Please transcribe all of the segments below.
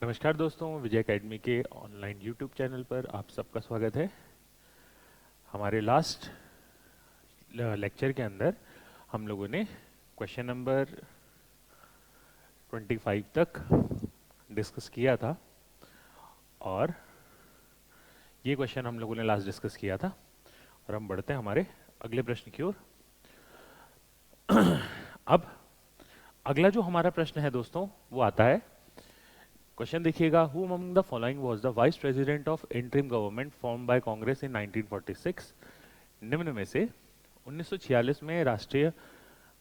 नमस्कार दोस्तों, विजय एकेडमी के ऑनलाइन यूट्यूब चैनल पर आप सबका स्वागत है। हमारे लास्ट लेक्चर के अंदर हम लोगों ने क्वेश्चन नंबर 25 तक डिस्कस किया था और ये क्वेश्चन हम लोगों ने लास्ट डिस्कस किया था और हम बढ़ते हैं हमारे अगले प्रश्न की ओर। अब अगला जो हमारा प्रश्न है दोस्तों वो आता है, क्वेश्चन देखिएगा, who among the following was the vice president of interim government form by Congress in 1946। निम्न में से 1946 में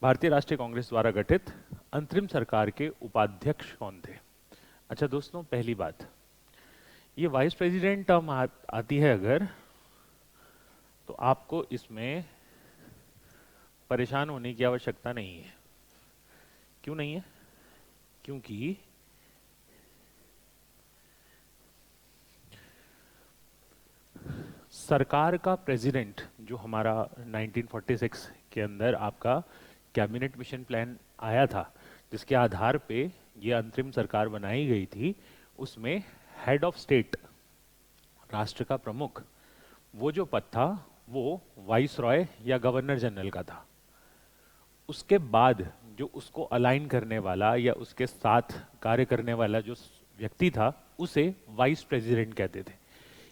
भारतीय राष्ट्रीय कांग्रेस द्वारा गठित अंतरिम सरकार के उपाध्यक्ष कौन थे। अच्छा दोस्तों, पहली बात, ये वाइस प्रेसिडेंट टर्म आती है अगर, तो आपको इसमें परेशान होने की आवश्यकता नहीं है। क्यों नहीं है? क्योंकि सरकार का प्रेसिडेंट जो हमारा 1946 के अंदर आपका कैबिनेट मिशन प्लान आया था, जिसके आधार पे ये अंतरिम सरकार बनाई गई थी, उसमें हेड ऑफ स्टेट, राष्ट्र का प्रमुख, वो जो पद था वो वाइस रॉय या गवर्नर जनरल का था। उसके बाद जो उसको अलाइन करने वाला या उसके साथ कार्य करने वाला जो व्यक्ति था उसे वाइस प्रेसिडेंट कहते थे।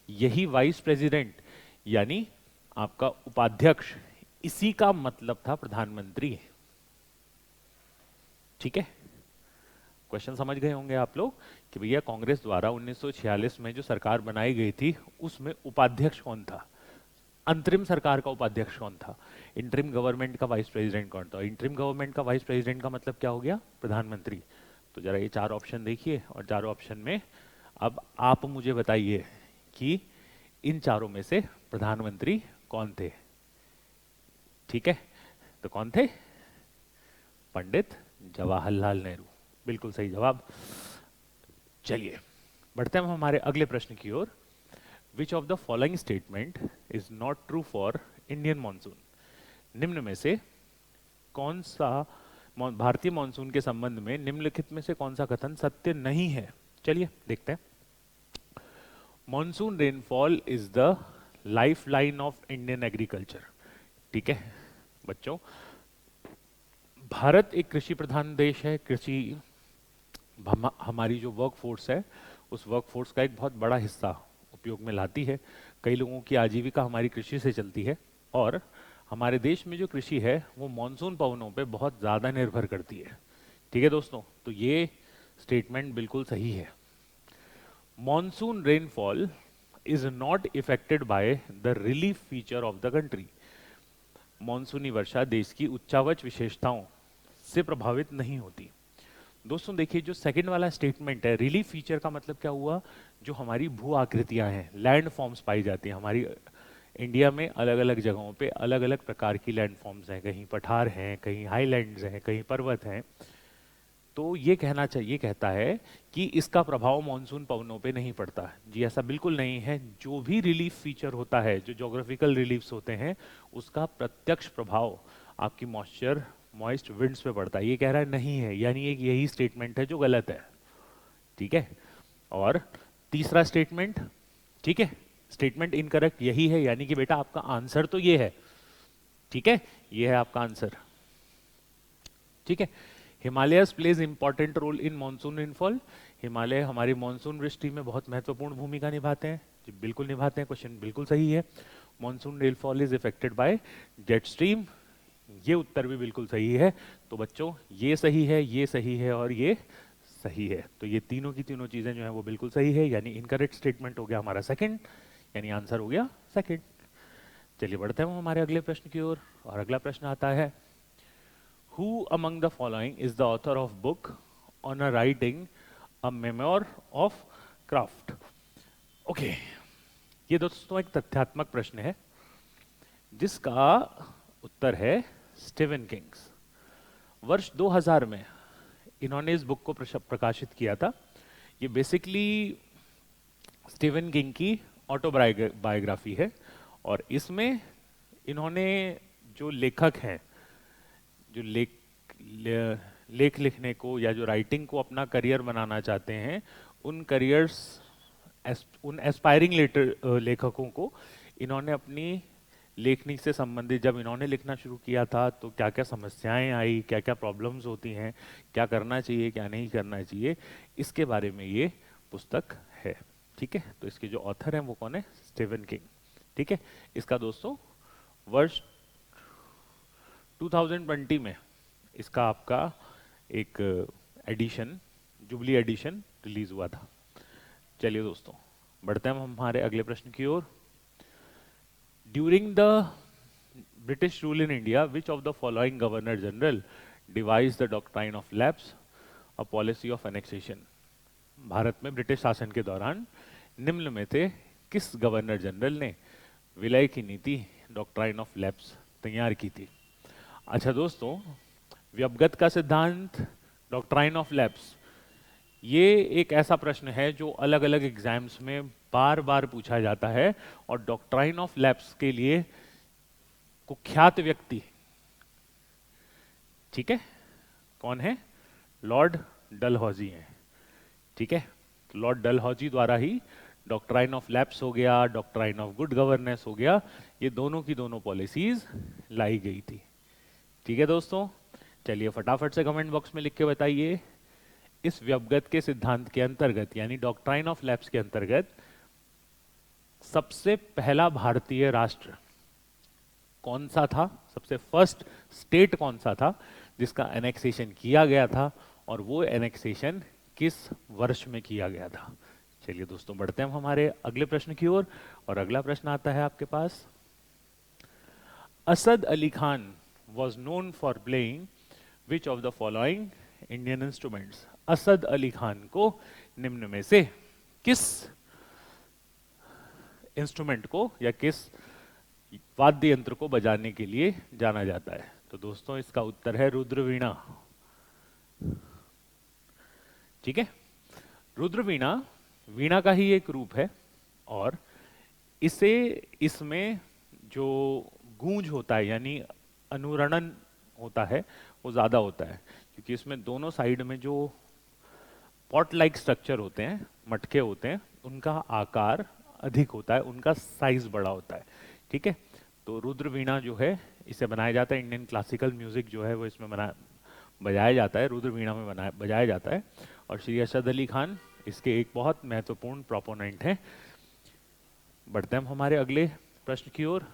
यही वाइस प्रेसिडेंट यानी आपका उपाध्यक्ष, इसी का मतलब था प्रधानमंत्री। ठीक है, क्वेश्चन समझ गए होंगे आप लोग कि भैया कांग्रेस द्वारा 1946 में जो सरकार बनाई गई थी उसमें उपाध्यक्ष कौन था, अंतरिम सरकार का उपाध्यक्ष कौन था, इंटरिम गवर्नमेंट का वाइस प्रेसिडेंट कौन था। इंटरिम गवर्नमेंट का वाइस प्रेसिडेंट का मतलब क्या हो गया, प्रधानमंत्री। तो जरा ये चार ऑप्शन देखिए और चारों ऑप्शन में अब आप मुझे बताइए कि इन चारों में से प्रधानमंत्री कौन थे। ठीक है, तो कौन थे? पंडित जवाहरलाल नेहरू, बिल्कुल सही जवाब। चलिए बढ़ते हैं हम हमारे अगले प्रश्न की ओर। Which of the following statement is not true for Indian monsoon. निम्न में से कौन सा भारतीय मॉनसून के संबंध में निम्नलिखित में से कौन सा कथन सत्य नहीं है। चलिए देखते हैं। Monsoon rainfall is the life line of Indian agriculture. ठीक है बच्चों, भारत एक कृषि प्रधान देश है। कृषि हमारी जो वर्क फोर्स है उस वर्क फोर्स का एक बहुत बड़ा हिस्सा उपयोग में लाती है। कई लोगों की आजीविका हमारी कृषि से चलती है और हमारे देश में जो कृषि है वो मॉनसून पवनों पे बहुत ज़्यादा निर्भर करती है। ठीक है दोस्तों, तो ये स्टेटमेंट बिल्कुल सही है। Monsoon rainfall is not affected by the relief feature of the country. मॉनसूनी वर्षा देश की उच्चावच विशेषताओं से प्रभावित नहीं होती। दोस्तों देखिए, जो सेकंड वाला स्टेटमेंट है, रिलीफ फीचर का मतलब क्या हुआ, जो हमारी भू आकृतियां हैं, लैंड फॉर्म्स पाई जाती हैं हमारी इंडिया में, अलग अलग जगहों पे अलग अलग प्रकार की लैंड फॉर्म्स हैं, कहीं पठार हैं, कहीं हाईलैंड्स हैं, कहीं पर्वत हैं। तो ये कहना चाहिए, कहता है कि इसका प्रभाव मानसून पवनों पे नहीं पड़ता। जी ऐसा बिल्कुल नहीं है। जो भी रिलीफ फीचर होता है, जो जोग्राफिकल रिलीफ्स होते हैं, उसका प्रत्यक्ष प्रभाव आपकी मॉइस्ट विंड्स पे पड़ता है। ये कह रहा है नहीं है, यानी एक यही स्टेटमेंट है जो गलत है। ठीक है, और तीसरा स्टेटमेंट, ठीक है, स्टेटमेंट इनकरेक्ट यही है, यानी कि बेटा आपका आंसर तो ये है। ठीक है, ये है आपका आंसर। ठीक है, Himalayas plays important role in monsoon rainfall. हिमालय हमारी मानसून वृष्टि में बहुत महत्वपूर्ण भूमिका निभाते हैं। जी बिल्कुल निभाते हैं, क्वेश्चन बिल्कुल सही है। Monsoon rainfall is affected by jet stream, ये उत्तर भी बिल्कुल सही है। तो बच्चों ये सही है, ये सही है और ये सही है। तो ये तीनों की तीनों चीजें जो है वो बिल्कुल सही है, यानी इनकरेक्ट स्टेटमेंट हो गया हमारा सेकंड, यानी आंसर हो गया सेकंड। चलिए बढ़ते हैं हमारे अगले प्रश्न की ओर और अगला प्रश्न आता है, Who among the following is the author of book on a writing a memoir of craft? Okay, ये दोस्तों एक तथ्यात्मक प्रश्न है जिसका उत्तर है स्टीवन किंग्स। वर्ष 2000 में इन्होंने इस बुक को प्रकाशित किया था। ये बेसिकली स्टीवन किंग की ऑटोबायोग्राफी है और इसमें इन्होंने जो लेखक हैं, जो लेख लिखने को या जो राइटिंग को अपना करियर बनाना चाहते हैं, उन करियर्स, उन एस्पायरिंग लेखकों को इन्होंने अपनी लेखनी से संबंधित, जब इन्होंने लिखना शुरू किया था तो क्या क्या समस्याएं आई, क्या क्या प्रॉब्लम्स होती हैं, क्या करना चाहिए क्या नहीं करना चाहिए, इसके बारे में ये पुस्तक है। ठीक है, तो इसके जो ऑथर हैं वो कौन है? Steven king. ठीक है, इसका दोस्तों वर्ष 2020 में इसका आपका एक एडिशन, जुबली एडिशन रिलीज हुआ था। चलिए दोस्तों, बढ़ते हैं हम हमारे अगले प्रश्न की ओर। During the British rule in India, which of the following governor general devise the doctrine of lapse, a policy of annexation? भारत में ब्रिटिश शासन के दौरान निम्न में से किस गवर्नर जनरल ने विलय की नीति, डॉक्ट्राइन ऑफ लैप्स, तैयार की थी? अच्छा दोस्तों, व्यवगत का सिद्धांत, डॉक्ट्राइन ऑफ लैप्स, ये एक ऐसा प्रश्न है जो अलग अलग एग्जाम्स में बार बार पूछा जाता है। और डॉक्ट्राइन ऑफ लैप्स के लिए कुख्यात व्यक्ति, ठीक है, कौन है? लॉर्ड डलहौजी हैं। ठीक है, लॉर्ड डलहौजी द्वारा ही डॉक्ट्राइन ऑफ लैप्स हो गया, डॉक्ट्राइन ऑफ गुड गवर्नेंस हो गया, ये दोनों की दोनों पॉलिसीज लाई गई थी। ठीक है दोस्तों, चलिए फटाफट से कमेंट बॉक्स में लिख के बताइए, इस व्यवगत के सिद्धांत के अंतर्गत यानी डॉक्ट्राइन ऑफ लैप्स के अंतर्गत सबसे पहला भारतीय राष्ट्र कौन सा था? सबसे फर्स्ट स्टेट कौन सा था जिसका एनेक्सेशन किया गया था, और वो एनेक्सेशन किस वर्ष में किया गया था? चलिए दोस्तों, बढ़ते हैं हम हमारे अगले प्रश्न की ओर, और अगला प्रश्न आता है आपके पास। Asad Ali Khan was known for playing which of the following Indian instruments? Asad Ali Khan को निम्न में से किस इंस्ट्रूमेंट को या किस वाद्य यंत्र को बजाने के लिए जाना जाता है? तो दोस्तों इसका उत्तर है रुद्रवीणा। ठीक है, रुद्रवीणा वीणा का ही एक रूप है, और इसे, इसमें जो गूंज होता है यानी अनुरणन होता है वो ज्यादा होता है, क्योंकि इसमें दोनों साइड में जो पॉट लाइक स्ट्रक्चर होते हैं, मटके होते हैं, उनका आकार अधिक होता है, उनका साइज बड़ा होता है। ठीक है, तो रुद्र वीणा जो है इसे बनाया जाता है, इंडियन क्लासिकल म्यूजिक जो है वो इसमें बजाया जाता है, रुद्र वीणा में बजाया जाता है। और श्री असद अली खान इसके एक बहुत महत्वपूर्ण प्रोपोनेंट हैं। बढ़ते हैं हम हमारे अगले प्रश्न की ओर।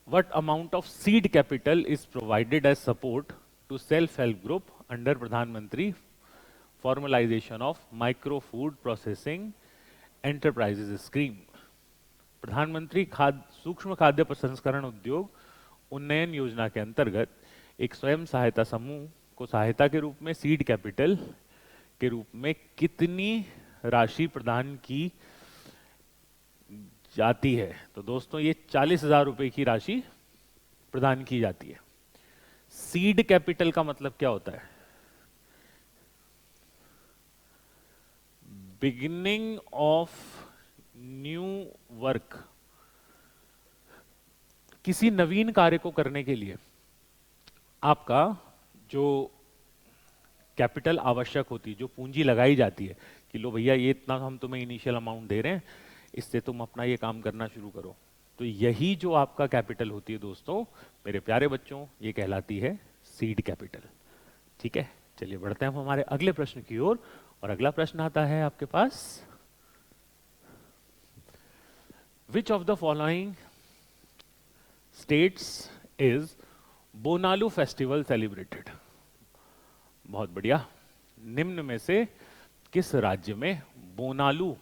What amount of seed capital is provided as support to self-help group under Pradhan Mantri Formalization of Micro Food Processing Enterprises Scheme? प्रधानमंत्री सूक्ष्म खाद्य प्रसंस्करण उद्योग उन्नयन योजना के अंतर्गत एक स्वयं सहायता समूह को सहायता के रूप में सीड कैपिटल के रूप में कितनी राशि प्रदान की जाती है? तो दोस्तों ये 40,000 रुपए की राशि प्रदान की जाती है। सीड कैपिटल का मतलब क्या होता है? Beginning of new work. किसी नवीन कार्य को करने के लिए आपका जो कैपिटल आवश्यक होती है, जो पूंजी लगाई जाती है कि लो भैया ये इतना हम तुम्हें इनिशियल अमाउंट दे रहे हैं, इससे तुम अपना ये काम करना शुरू करो, तो यही जो आपका कैपिटल होती है दोस्तों, मेरे प्यारे बच्चों, ये कहलाती है सीड कैपिटल। ठीक है, चलिए बढ़ते हैं हम हमारे अगले प्रश्न की ओर, और अगला प्रश्न आता है आपके पास। Which of the following states is Bonalu festival celebrated? बहुत बढ़िया, निम्न में से किस राज्य में बोनालू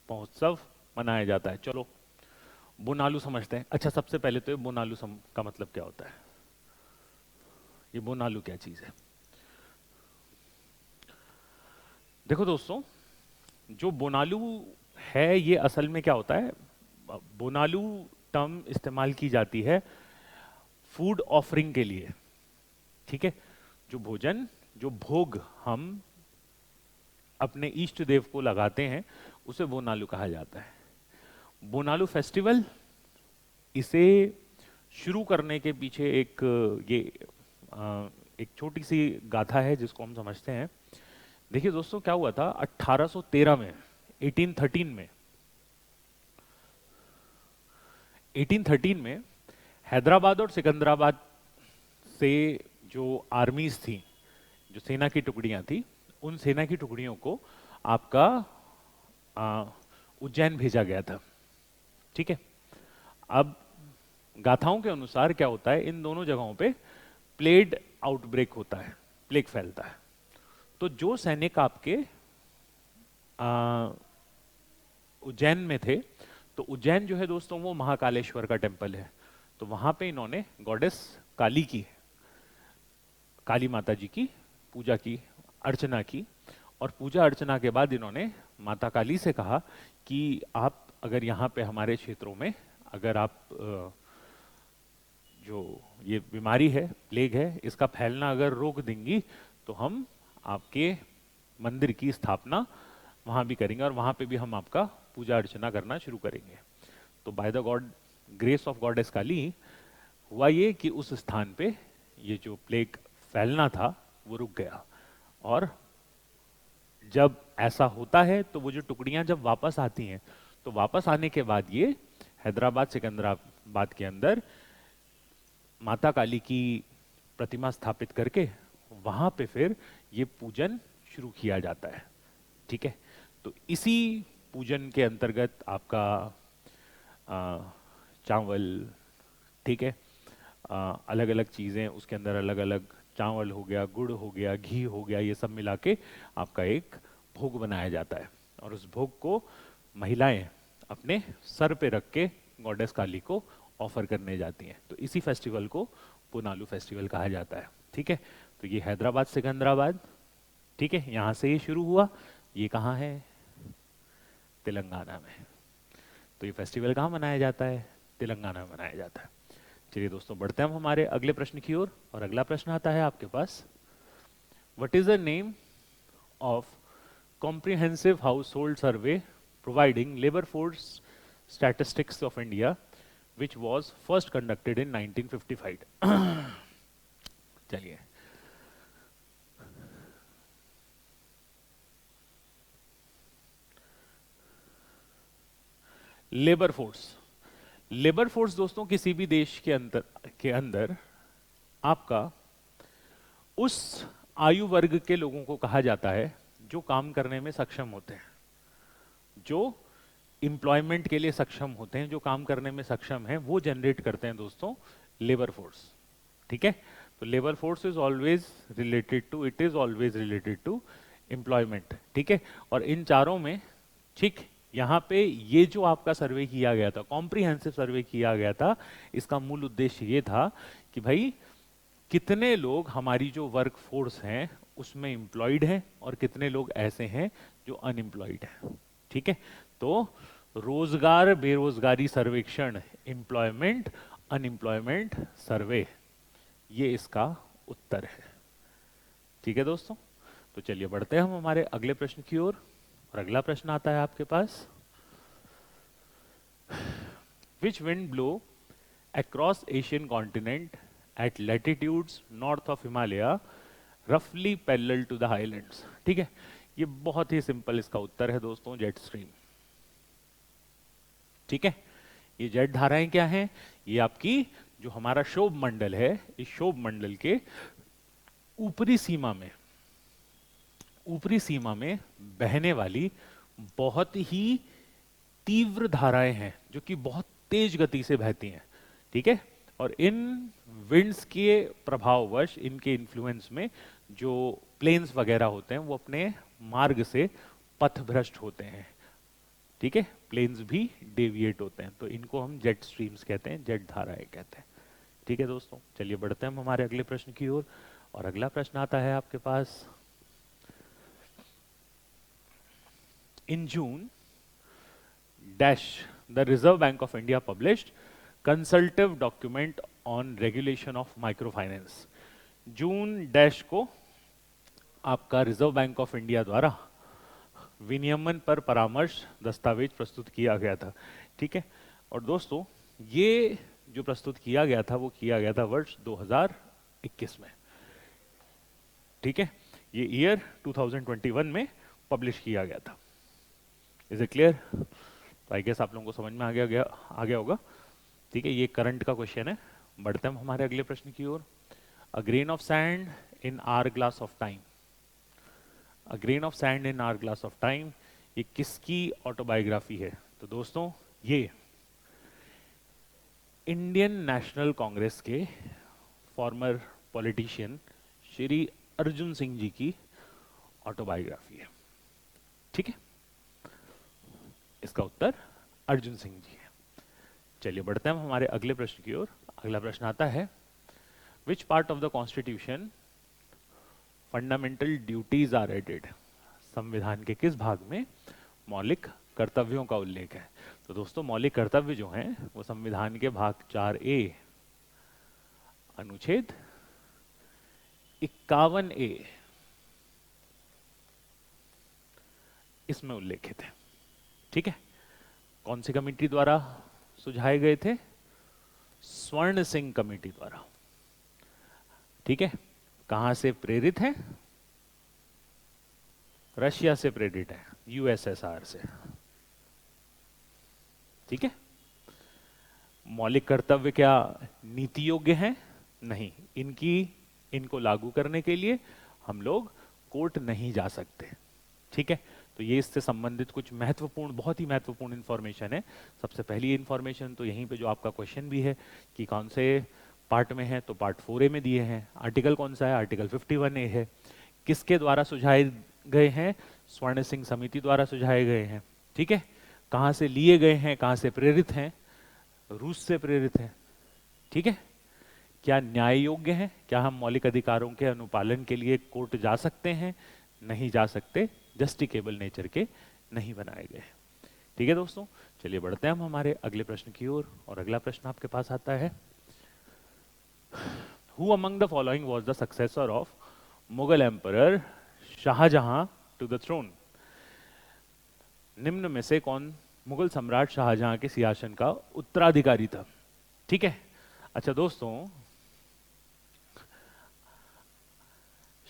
महोत्सव मनाया जाता है? चलो बोनालू समझते हैं। अच्छा, सबसे पहले तो ये बोनालू का मतलब क्या होता है? ये बोनालू क्या चीज है? देखो दोस्तों, जो बोनालू है ये असल में क्या होता है? बोनालू टर्म इस्तेमाल की जाती है फूड ऑफरिंग के लिए। ठीक है, जो भोजन, जो भोग हम अपने इष्ट देव को लगाते हैं उसे बोनालू कहा जाता है। बोनालू फेस्टिवल, इसे शुरू करने के पीछे एक छोटी सी गाथा है जिसको हम समझते हैं। देखिए दोस्तों क्या हुआ था 1813 में, 1813 में, 1813 में हैदराबाद और सिकंदराबाद से जो आर्मीज थी, जो सेना की टुकड़ियां थी, उन सेना की टुकड़ियों को आपका उज्जैन भेजा गया था। ठीक है। अब गाथाओं के अनुसार क्या होता है, इन दोनों जगहों पे प्लेग आउटब्रेक होता है, प्लेग फैलता है। तो जो सैनिक आपके उज्जैन में थे, तो उज्जैन जो है दोस्तों वो महाकालेश्वर का टेम्पल है, तो वहां पे इन्होंने गॉडेस काली की, काली माता जी की पूजा की, अर्चना की। और पूजा अर्चना के बाद इन्होंने माता काली से कहा कि आप अगर यहाँ पे हमारे क्षेत्रों में अगर आप जो ये बीमारी है, प्लेग है, इसका फैलना अगर रोक देंगी तो हम आपके मंदिर की स्थापना वहाँ भी करेंगे और वहाँ पे भी हम आपका पूजा अर्चना करना शुरू करेंगे। तो by the god grace of goddess Kali हुआ ये कि उस स्थान पे ये जो प्लेग फैलना था वो रुक गया। और जब ऐसा होता है तो वो जो टुकड़ियां जब वापस आती हैं, तो वापस आने के बाद ये हैदराबाद सिकंदराबाद के अंदर माता काली की प्रतिमा स्थापित करके वहां पे फिर ये पूजन शुरू किया जाता है। ठीक है। तो इसी पूजन के अंतर्गत आपका चावल, ठीक है, अलग अलग चीज़ें उसके अंदर, अलग अलग चावल हो गया, गुड़ हो गया, घी हो गया, ये सब मिला के आपका एक भोग बनाया जाता है। और उस भोग को महिलाएं अपने सर पे रख के गॉडेस काली को ऑफर करने जाती हैं। तो इसी फेस्टिवल को पुनालू फेस्टिवल कहा जाता है। ठीक है। तो ये हैदराबाद सिकंदराबाद, ठीक है, यहाँ से ये शुरू हुआ। ये कहाँ है? तेलंगाना में। तो ये फेस्टिवल कहाँ मनाया जाता है? तेलंगाना में मनाया जाता है। चलिए दोस्तों बढ़ते हैं हम हमारे अगले प्रश्न की ओर। और अगला प्रश्न आता है आपके पास, what is the name of comprehensive household survey providing labour force statistics of India which was first conducted in 1955? चलिए, लेबर फोर्स। लेबर फोर्स दोस्तों किसी भी देश के अंदर आपका उस आयु वर्ग के लोगों को कहा जाता है जो काम करने में सक्षम होते हैं, जो एम्प्लॉयमेंट के लिए सक्षम होते हैं, जो काम करने में सक्षम हैं, वो जनरेट करते हैं दोस्तों लेबर फोर्स। ठीक है। तो labour force is always related to, it is always related to employment. ठीक है। और इन चारों में, ठीक, यहाँ पे ये जो आपका सर्वे किया गया था, कॉम्प्रिहेंसिव सर्वे किया गया था, इसका मूल उद्देश्य ये था कि भाई कितने लोग हमारी जो वर्क फोर्स हैं उसमें एम्प्लॉयड हैं और कितने लोग ऐसे हैं जो अनएम्प्लॉयड हैं। ठीक है। तो रोजगार बेरोजगारी सर्वेक्षण, एम्प्लॉयमेंट अनएम्प्लॉयमेंट सर्वे, ये इसका उत्तर है। ठीक है दोस्तों। तो चलिए बढ़ते हैं हम हमारे अगले प्रश्न की ओर। और अगला प्रश्न आता है आपके पास, which wind blow across Asian continent at latitudes north of Himalaya रफली पैरेलल टू द हाईलैंड्स? ठीक है। ये बहुत ही सिंपल इसका उत्तर है दोस्तों, जेट स्ट्रीम। ठीक है। ये जेट धाराएं क्या हैं? ये आपकी जो हमारा शोभ मंडल है, इस शोभ मंडल के ऊपरी सीमा में बहने वाली बहुत ही तीव्र धाराएं हैं जो कि बहुत तेज गति से बहती हैं। ठीक है। और इन विंड्स के प्रभाववश, इनके इन्फ्लुएंस में जो प्लेन्स वगैरह होते हैं वो अपने मार्ग से पथभ्रष्ट होते हैं। ठीक है। प्लेन्स भी डेविएट होते हैं, तो इनको हम जेट स्ट्रीम्स कहते हैं, जेट धाराएं कहते हैं। ठीक है दोस्तों। चलिए बढ़ते हैं हम हमारे अगले प्रश्न की ओर। और अगला प्रश्न आता है आपके पास, in June dash the reserve bank of India published consultative document on regulation of micro finance. June dash को आपका रिजर्व बैंक ऑफ इंडिया द्वारा विनियमन पर परामर्श दस्तावेज प्रस्तुत किया गया था। ठीक है। और दोस्तों ये जो प्रस्तुत किया गया था वो किया गया था वर्ष 2021 में। ठीक है। ये ईयर 2021 में पब्लिश किया गया था। Is it clear? तो आई गेस आप लोगों को समझ में आ गया होगा। ठीक है, ये करंट का क्वेश्चन है। बढ़ते हम हमारे अगले प्रश्न की ओर। A grain of sand in hour glass of time, a grain of sand in hour glass of time, ये किसकी ऑटोबायोग्राफी है? तो दोस्तों ये इंडियन नेशनल कांग्रेस के फॉर्मर पॉलिटिशियन श्री अर्जुन सिंह जी की ऑटोबायोग्राफी है। ठीक है, इसका उत्तर अर्जुन सिंह जी है। चलिए बढ़ते हैं हम हमारे अगले प्रश्न की ओर। अगला प्रश्न आता है, which part of the constitution fundamental duties are added? संविधान के किस भाग में मौलिक कर्तव्यों का उल्लेख है? तो दोस्तों मौलिक कर्तव्य जो हैं वो संविधान के भाग 4A अनुच्छेद 51A इसमें उल्लेखित है। ठीक है, कौन सी कमेटी द्वारा सुझाए गए थे? स्वर्ण सिंह कमेटी द्वारा। ठीक है, कहां से प्रेरित है? रशिया से प्रेरित है, यूएसएसआर से। ठीक है, मौलिक कर्तव्य क्या नीति योग्य हैं? नहीं, इनको लागू करने के लिए हम लोग कोर्ट नहीं जा सकते। ठीक है, तो ये इससे संबंधित कुछ महत्वपूर्ण, बहुत ही महत्वपूर्ण इंफॉर्मेशन है। सबसे पहली इंफॉर्मेशन तो यहीं पे जो आपका क्वेश्चन भी है कि कौन से पार्ट में है, तो पार्ट 4A में दिए हैं। आर्टिकल कौन सा है? आर्टिकल 51A है। किसके द्वारा सुझाए गए हैं? स्वर्ण सिंह समिति द्वारा सुझाए गए हैं। ठीक है, कहां से लिए गए हैं, कहां से प्रेरित हैं? रूस से प्रेरित है। ठीक है, क्या न्याय योग्य है? क्या हम मौलिक अधिकारों के अनुपालन के लिए कोर्ट जा सकते हैं? नहीं जा सकते, जस्टिकेबल नेचर के नहीं बनाए गए। ठीक है दोस्तों, चलिए बढ़ते हैं हम हमारे अगले प्रश्न की ओर। और अगला प्रश्न आपके पास आता है, who among the following was the successor of Mughal emperor Shah Jahan to the throne? निम्न में से कौन मुगल सम्राट शाहजहां के सिंहासन का उत्तराधिकारी था? ठीक है, अच्छा दोस्तों,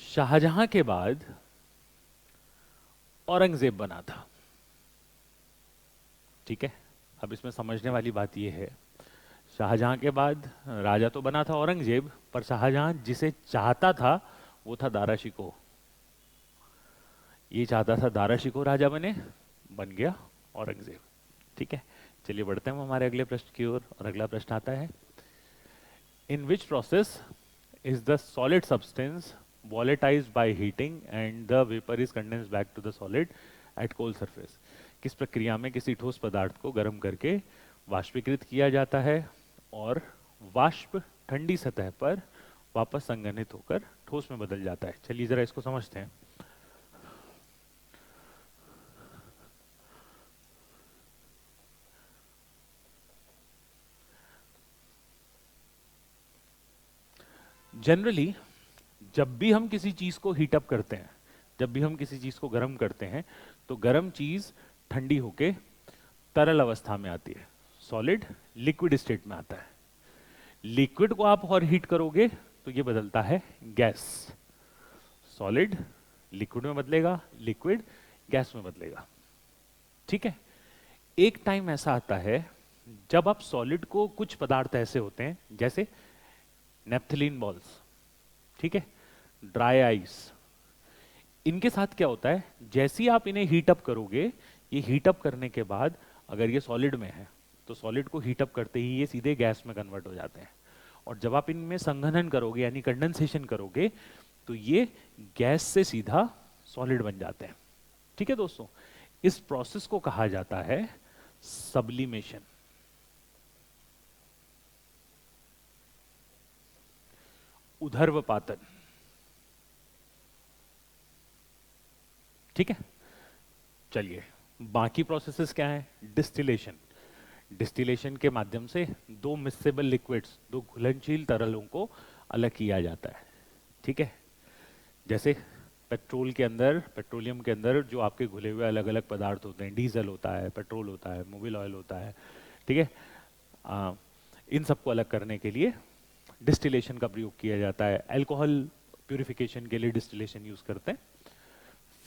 शाहजहां के बाद औरंगजेब बना था। ठीक है, अब इसमें समझने वाली बात यह है, शाहजहां के बाद राजा तो बना था औरंगजेब, पर शाहजहां जिसे चाहता था वो था दारा शिकोह। ये चाहता था दारा शिकोह राजा बन गया औरंगजेब। ठीक है, चलिए बढ़ते हैं हमारे अगले प्रश्न की ओर। और अगला प्रश्न आता है, in which process is the solid substance volatilized by heating and the vapor is condensed back to the solid at cold surface? किस प्रक्रिया में किसी ठोस पदार्थ को गर्म करके वाष्पीकृत किया जाता है और वाष्प ठंडी सतह पर वापस संघनित होकर ठोस में बदल जाता है? चलिए जरा इसको समझते हैं। जनरली जब भी हम किसी चीज को हीट अप करते हैं, जब भी हम किसी चीज को गर्म करते हैं, तो गर्म चीज ठंडी होके तरल अवस्था में आती है, सॉलिड लिक्विड स्टेट में आता है। लिक्विड को आप और हीट करोगे तो ये बदलता है गैस। सॉलिड लिक्विड में बदलेगा, लिक्विड गैस में बदलेगा। ठीक है, एक टाइम ऐसा आता है जब आप सॉलिड को, कुछ पदार्थ ऐसे होते हैं जैसे नेप्थलीन बॉल्स, ठीक है, ड्राई आइस, इनके साथ क्या होता है, जैसे ही आप इन्हें हीट अप करोगे, ये हीट अप करने के बाद अगर ये सॉलिड में है तो सॉलिड को हीट अप करते ही ये सीधे गैस में कन्वर्ट हो जाते हैं। और जब आप इनमें संघनन करोगे यानी कंडेंसेशन करोगे तो ये गैस से सीधा सॉलिड बन जाते हैं। ठीक है दोस्तों, इस प्रोसेस को कहा जाता है सब्लिमेशन। उधर्वपातन। ठीक है, चलिए बाकी प्रोसेसेस क्या है? डिस्टिलेशन। डिस्टिलेशन के माध्यम से दो मिक्सेबल लिक्विड्स, दो घुलनशील तरलों को अलग किया जाता है। ठीक है, जैसे पेट्रोल के अंदर, पेट्रोलियम के अंदर जो आपके घुले हुए अलग अलग पदार्थ होते हैं, डीजल होता है, पेट्रोल होता है, मोबिल ऑयल होता है। ठीक है, इन सबको अलग करने के लिए डिस्टिलेशन का प्रयोग किया जाता है। अल्कोहल प्यूरिफिकेशन के लिए डिस्टिलेशन यूज करते हैं।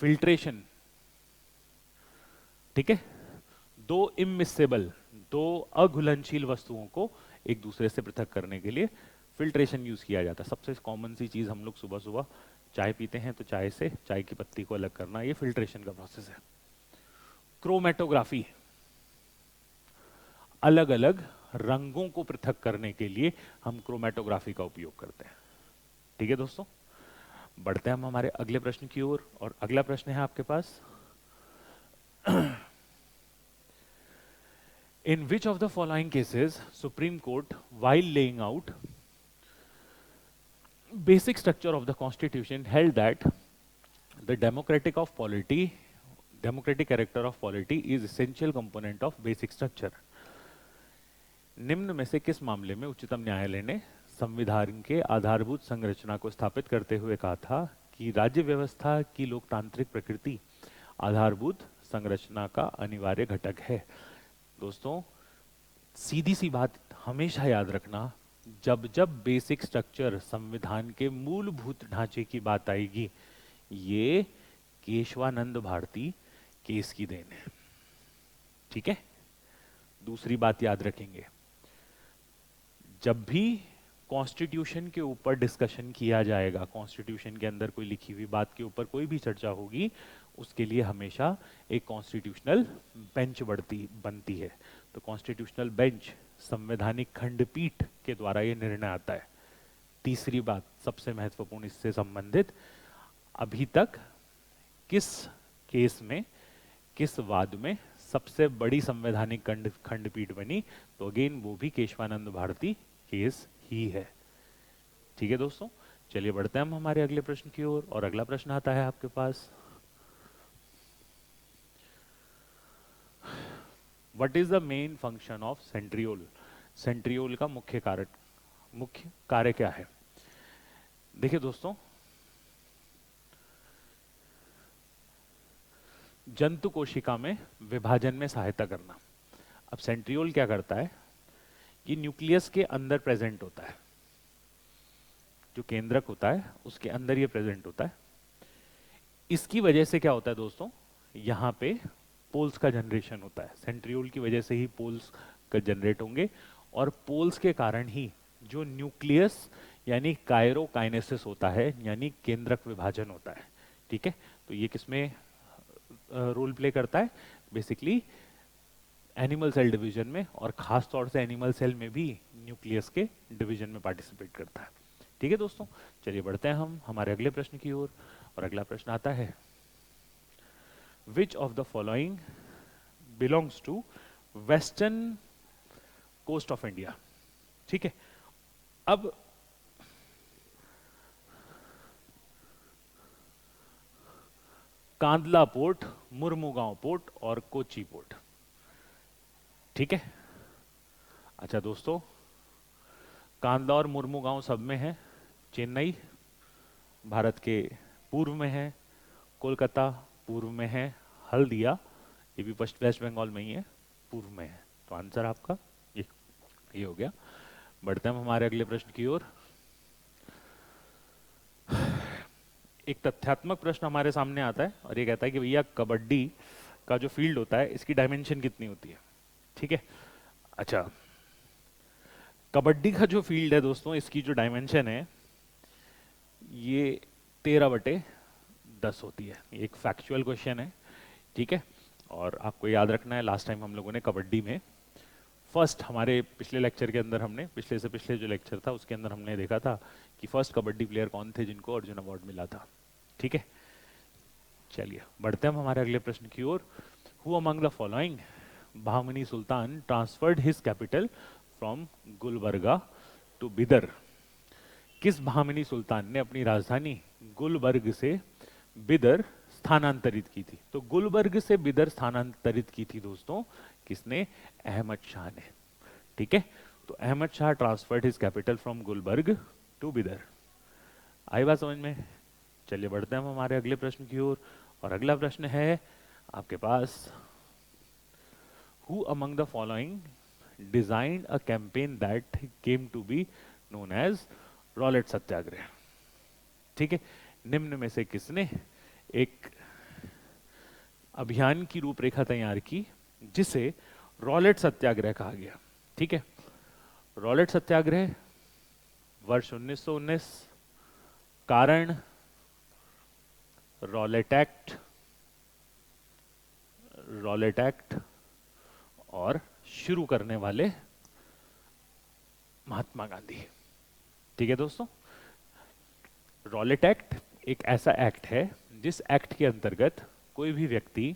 फिल्ट्रेशन, ठीक है, दो इमिसेबल, दो अघुलनशील वस्तुओं को एक दूसरे से पृथक करने के लिए फिल्ट्रेशन यूज किया जाता है। सबसे कॉमन सी चीज, हम लोग सुबह सुबह चाय पीते हैं तो चाय से चाय की पत्ती को अलग करना, ये फिल्ट्रेशन का प्रोसेस है। क्रोमेटोग्राफी, अलग अलग रंगों को पृथक करने के लिए हम क्रोमेटोग्राफी का उपयोग करते हैं। ठीक है दोस्तों, बढ़ते हैं हम हमारे अगले प्रश्न की ओर, और अगला प्रश्न है आपके पास, In which of the following cases Supreme Court, while laying out basic structure of the Constitution, held that the democratic character of polity is essential component of basic structure? निम्न में से किस मामले में उच्चतम न्यायालय ने संविधान के आधारभूत संरचना को स्थापित करते हुए कहा था कि राज्य व्यवस्था की लोकतांत्रिक प्रकृति आधारभूत संरचना का अनिवार्य घटक है? दोस्तों, सीधी सी बात हमेशा याद रखना, जब जब बेसिक स्ट्रक्चर, संविधान के मूलभूत ढांचे की बात आएगी, ये केशवानंद भारती केस की देन है। ठीक है, दूसरी बात याद रखेंगे, जब भी कॉन्स्टिट्यूशन के ऊपर डिस्कशन किया जाएगा, कॉन्स्टिट्यूशन के अंदर कोई लिखी हुई बात के ऊपर कोई भी चर्चा होगी, उसके लिए हमेशा एक कॉन्स्टिट्यूशनल बेंच बनती है। तो कॉन्स्टिट्यूशनल बेंच, संवैधानिक खंडपीठ के द्वारा यह निर्णय आता है। तीसरी बात सबसे महत्वपूर्ण इससे संबंधित, अभी तक किस केस में, किस वाद में सबसे बड़ी संवैधानिक खंडपीठ बनी? तो अगेन वो भी केशवानंद भारती केस ही है। ठीक है दोस्तों, चलिए बढ़ते हैं हम हमारे अगले प्रश्न की ओर, और अगला प्रश्न आता है आपके पास, what is the main function of centriole? Centriole का मुख्य कार्य क्या है? देखिए दोस्तों, जंतु कोशिका में विभाजन में सहायता करना। अब सेंट्रियोल क्या करता है कि न्यूक्लियस के अंदर प्रेजेंट होता है, जो केंद्रक होता है उसके अंदर ये प्रेजेंट होता है। इसकी वजह से क्या होता है दोस्तों, यहाँ पे पोल्स का जनरेशन होता है। सेंट्रियोल की वजह से ही पोल्स का जनरेट होंगे, और पोल्स के कारण ही जो न्यूक्लियस यानी कायरोकाइनेसिस होता है, यानी केंद्रक विभाजन होता है। ठीक है, तो ये किसमें रोल प्ले करता है? बेसिकली एनिमल सेल डिवीजन में, और खास तौर से एनिमल सेल में भी न्यूक्लियस के डिवीजन में पार्टिसिपेट करता है। ठीक है दोस्तों, चलिए बढ़ते हैं हम हमारे अगले प्रश्न की ओर, और अगला प्रश्न आता है, which of the following belongs to western coast of India? ठीक है, अब कांदला पोर्ट, मुर्मुगांव पोर्ट और कोची पोर्ट। ठीक है, अच्छा दोस्तों, कांदला और मुर्मुगांव सब में है। चेन्नई भारत के पूर्व में है, कोलकाता पूर्व में है, हल्दिया ये भी वेस्ट बंगाल में ही है, पूर्व में है। तो आंसर आपका ये हो गया। बढ़ते हैं हम हमारे अगले प्रश्न की ओर। एक तथ्यात्मक प्रश्न हमारे सामने आता है, और ये कहता है कि भैया कबड्डी का जो फील्ड होता है, इसकी डायमेंशन कितनी होती है? ठीक है, अच्छा, कबड्डी का जो फील्ड है दोस्तों, इसकी जो डायमेंशन है ये 13/10 होती है। ये एक फैक्चुअल क्वेश्चन है। ठीक है, और आपको याद रखना है, लास्ट टाइम हम लोगों ने कबड्डी में फर्स्ट, हमारे पिछले लेक्चर के अंदर हमने, पिछले से पिछले जो लेक्चर था उसके अंदर हमने देखा था कि फर्स्ट कबड्डी प्लेयर कौन थे जिनको अर्जुन अवार्ड मिला था। ठीक है, चलिए बढ़ते हैं हम हमारे अगले प्रश्न की ओर। Who among the following Bahmani sultan transferred his capital from Gulbarga to Bidar? किस बहामनी सुल्तान ने अपनी राजधानी गुलबर्ग से बिदर स्थानांतरित की थी? तो गुलबर्ग से बिदर स्थानांतरित की थी दोस्तों, किसने? अहमद शाह ने। ठीक है, तो Ahmad Shah transferred his capital from Gulbarga to Bidar. आई बात समझ में? चलिए बढ़ते हैं हम हमारे अगले प्रश्न की ओर, और अगला प्रश्न है आपके पास, who among the following designed a campaign that came to be known as Rowlatt Satyagraha? ठीक है, निम्न में से किसने एक अभियान की रूपरेखा तैयार की जिसे रॉलेट सत्याग्रह कहा गया? ठीक है, रॉलेट सत्याग्रह वर्ष 1919, कारण रॉलेट एक्ट और शुरू करने वाले महात्मा गांधी। ठीक है दोस्तों, रॉलेट एक्ट एक ऐसा एक्ट है जिस एक्ट के अंतर्गत कोई भी व्यक्ति,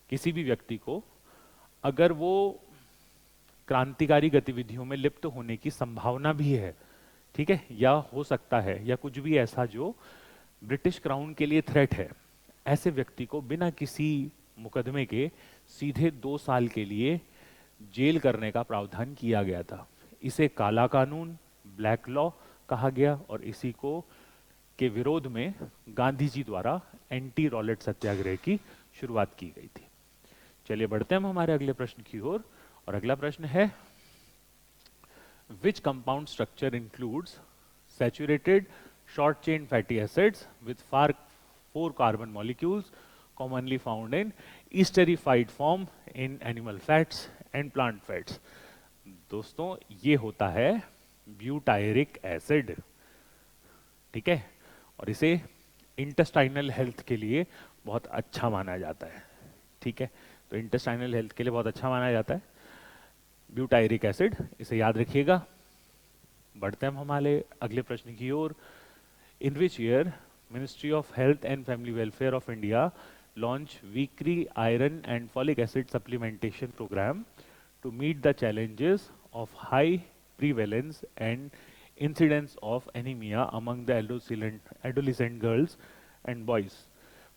किसी भी व्यक्ति को अगर वो क्रांतिकारी गतिविधियों में लिप्त होने की संभावना भी है, ठीक है, या हो सकता है, या कुछ भी ऐसा जो ब्रिटिश क्राउन के लिए थ्रेट है, ऐसे व्यक्ति को बिना किसी मुकदमे के सीधे 2 साल के लिए जेल करने का प्रावधान किया गया था। इसे काला कानून, ब्लैक लॉ कहा गया और इसी को के विरोध में गांधी जी द्वारा एंटी रॉलेट सत्याग्रह की शुरुआत की गई थी। चलिए बढ़ते हैं हम हमारे अगले प्रश्न की ओर, और अगला प्रश्न है, which compound structure includes saturated short chain fatty acids with 4 carbon molecules commonly found in esterified form in animal fats and plant fats? दोस्तों ये होता है ब्यूटायरिक एसिड। ठीक है, और इसे इंटेस्टाइनल हेल्थ के लिए बहुत अच्छा माना जाता है। ठीक है, तो इंटेस्टाइनल हेल्थ के लिए बहुत अच्छा माना जाता है ब्यूटायरिक एसिड, इसे याद रखिएगा। बढ़ते हैं हम हमारे अगले प्रश्न की ओर। In which year ministry of health and family welfare of India launch weekly iron and folic acid supplementation programme to meet the challenges of high prevalence and incidence of anaemia among the adolescent girls and boys?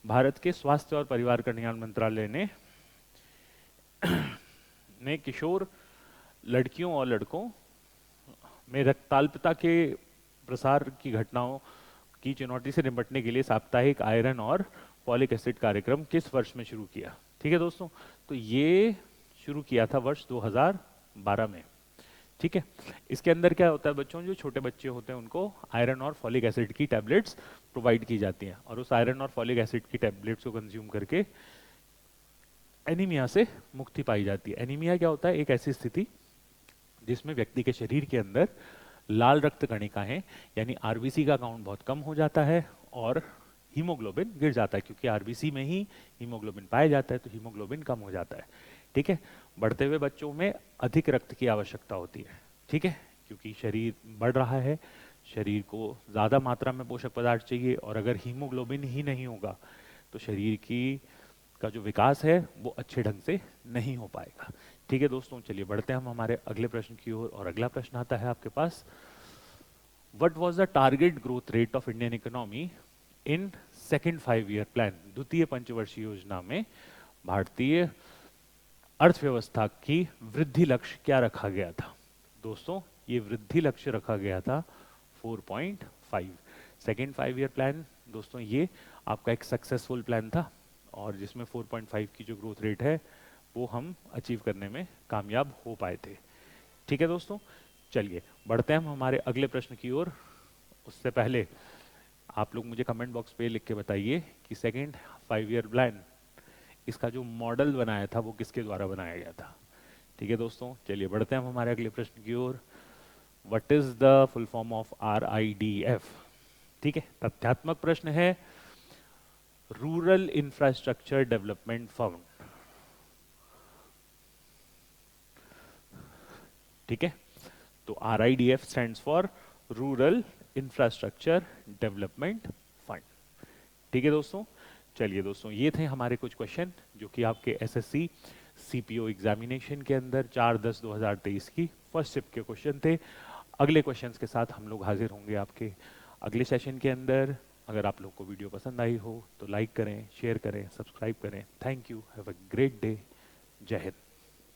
भारत के स्वास्थ्य और परिवार कल्याण मंत्रालय ने किशोर लड़कियों और लड़कों में रक्ताल्पता के प्रसार की घटनाओं की चुनौती से निपटने के लिए साप्ताहिक आयरन और फॉलिक एसिड कार्यक्रम किस वर्ष में शुरू किया? ठीक है दोस्तों, तो ये शुरू किया था वर्ष 2012 में। ठीक है, इसके अंदर क्या होता है बच्चों, जो छोटे बच्चे होते हैं उनको आयरन और फॉलिक एसिड की टैबलेट्स प्रोवाइड की जाती हैं, और उस आयरन और फॉलिक एसिड की टैबलेट्स को कंज्यूम करके एनीमिया से मुक्ति पाई जाती है। एनीमिया क्या होता है? एक ऐसी स्थिति जिसमें व्यक्ति के शरीर के अंदर लाल रक्त कणिकाएं यानी आरबीसी का काउंट बहुत कम हो जाता है और हीमोग्लोबिन गिर जाता है, क्योंकि आरबीसी में ही हीमोग्लोबिन पाया जाता है, तो हीमोग्लोबिन कम हो जाता है। ठीक है, बढ़ते हुए बच्चों में अधिक रक्त की आवश्यकता होती है। ठीक है, क्योंकि शरीर बढ़ रहा है, शरीर को ज्यादा मात्रा में पोषक पदार्थ चाहिए, और अगर हीमोग्लोबिन ही नहीं होगा तो शरीर की का जो विकास है वो अच्छे ढंग से नहीं हो पाएगा। ठीक है दोस्तों, चलिए बढ़ते हैं हम हमारे अगले प्रश्न की ओर, और अगला प्रश्न आता है आपके पास, what was the target growth rate of Indian economy in second 5 year plan? द्वितीय पंचवर्षीय योजना में भारतीय अर्थव्यवस्था की वृद्धि लक्ष्य क्या रखा गया था? दोस्तों ये वृद्धि लक्ष्य रखा गया था 4.5। सेकंड 5 ईयर प्लान दोस्तों ये आपका एक सक्सेसफुल प्लान था, और जिसमें 4.5 की जो ग्रोथ रेट है वो हम अचीव करने में कामयाब हो पाए थे। ठीक है दोस्तों, चलिए बढ़ते हैं हम हमारे अगले प्रश्न की ओर। उससे पहले आप लोग मुझे कमेंट बॉक्स पे लिख के बताइए कि सेकंड 5 ईयर प्लान, इसका जो मॉडल बनाया था वो किसके द्वारा बनाया गया था? ठीक है दोस्तों, चलिए बढ़ते हैं हम हमारे अगले प्रश्न की ओर। What is the full form of RIDF? ठीक है, तथ्यात्मक प्रश्न है, रूरल इंफ्रास्ट्रक्चर डेवलपमेंट फंड। ठीक है, तो RIDF stands for rural infrastructure development fund. ठीक है दोस्तों, चलिए दोस्तों ये थे हमारे कुछ क्वेश्चन जो कि आपके SSC CPO एग्जामिनेशन के अंदर 4/10/2023 की फर्स्ट शिफ्ट के क्वेश्चन थे। अगले क्वेश्चंस के साथ हम लोग हाजिर होंगे आपके अगले सेशन के अंदर। अगर आप लोग को वीडियो पसंद आई हो तो लाइक करें, शेयर करें, सब्सक्राइब करें। Thank you, have a great day, जय हिंद।